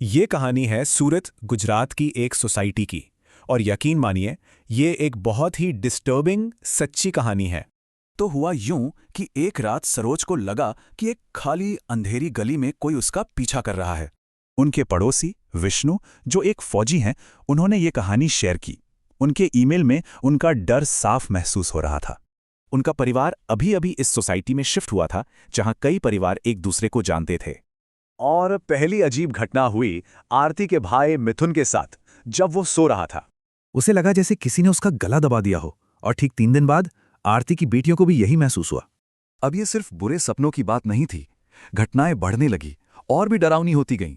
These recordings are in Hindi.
ये कहानी है सूरत, गुजरात की एक सोसाइटी की। और यकीन मानिए, ये एक बहुत ही डिस्टर्बिंग सच्ची कहानी है। तो हुआ यूं कि एक रात सरोज को लगा कि एक खाली अंधेरी गली में कोई उसका पीछा कर रहा है। उनके पड़ोसी विष्णु, जो एक फौजी हैं, उन्होंने ये कहानी शेयर की। उनके ईमेल में उनका डर साफ महसूस हो रहा था। उनका परिवार अभी अभी इस सोसाइटी में शिफ्ट हुआ था, जहां कई परिवार एक दूसरे को जानते थे। और पहली अजीब घटना हुई आरती के भाई मिथुन के साथ, जब वो सो रहा था। उसे लगा जैसे किसी ने उसका गला दबा दिया हो, और ठीक 3 दिन बाद आरती की बेटियों को भी यही महसूस हुआ। अब ये सिर्फ बुरे सपनों की बात नहीं थी। घटनाएं बढ़ने लगी और भी डरावनी होती गईं।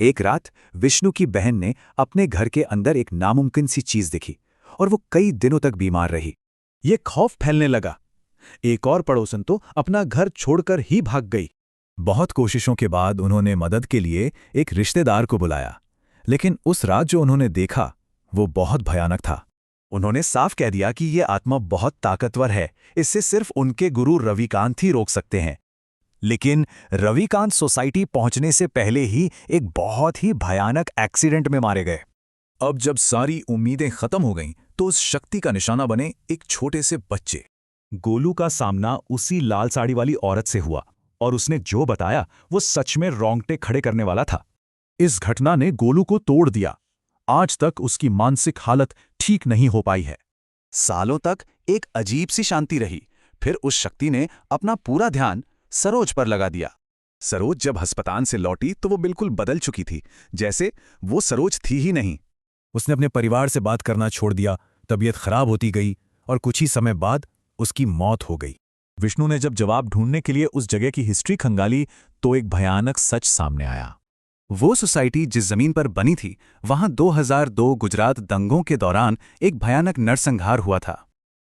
एक रात विष्णु की बहन ने अपने घर के अंदर एक नामुमकिन सी चीज देखी, और वो कई दिनों तक बीमार रही। ये खौफ फैलने लगा। एक और पड़ोसन तो अपना घर छोड़कर ही भाग गई। बहुत कोशिशों के बाद उन्होंने मदद के लिए एक रिश्तेदार को बुलाया, लेकिन उस रात जो उन्होंने देखा वो बहुत भयानक था। उन्होंने साफ कह दिया कि ये आत्मा बहुत ताकतवर है, इससे सिर्फ उनके गुरु रविकांत ही रोक सकते हैं। लेकिन रविकांत सोसाइटी पहुंचने से पहले ही एक बहुत ही भयानक एक्सीडेंट में मारे गए। अब जब सारी उम्मीदें खत्म हो गईं, तो उस शक्ति का निशाना बने एक छोटे से बच्चे। गोलू का सामना उसी लाल साड़ी वाली औरत से हुआ, और उसने जो बताया वो सच में रोंगटे खड़े करने वाला था। इस घटना ने गोलू को तोड़ दिया। आज तक उसकी मानसिक हालत ठीक नहीं हो पाई है। सालों तक एक अजीब सी शांति रही। फिर उस शक्ति ने अपना पूरा ध्यान सरोज पर लगा दिया। सरोज जब अस्पताल से लौटी तो वो बिल्कुल बदल चुकी थी, जैसे वो सरोज थी ही नहीं। उसने अपने परिवार से बात करना छोड़ दिया, तबीयत खराब होती गई, और कुछ ही समय बाद उसकी मौत हो गई। विष्णु ने जब जवाब ढूंढने के लिए उस जगह की हिस्ट्री खंगाली, तो एक भयानक सच सामने आया। वो सोसाइटी जिस जमीन पर बनी थी, वहां 2002 गुजरात दंगों के दौरान एक भयानक नरसंहार हुआ था।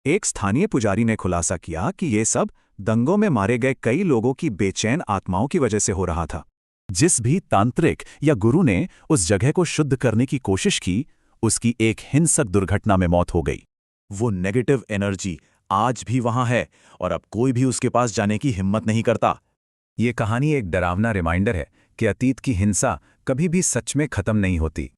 एक स्थानीय पुजारी ने खुलासा किया कि ये सब दंगों में मारे गए कई लोगों की बेचैन आत्माओं की वजह से हो रहा था। जिस भी तांत्रिक या गुरु ने उस जगह को शुद्ध करने की कोशिश की, उसकी एक हिंसक दुर्घटना में मौत हो गई। वो नेगेटिव एनर्जी आज भी वहां है, और अब कोई भी उसके पास जाने की हिम्मत नहीं करता। ये कहानी एक डरावना रिमाइंडर है कि अतीत की हिंसा कभी भी सच में खत्म नहीं होती।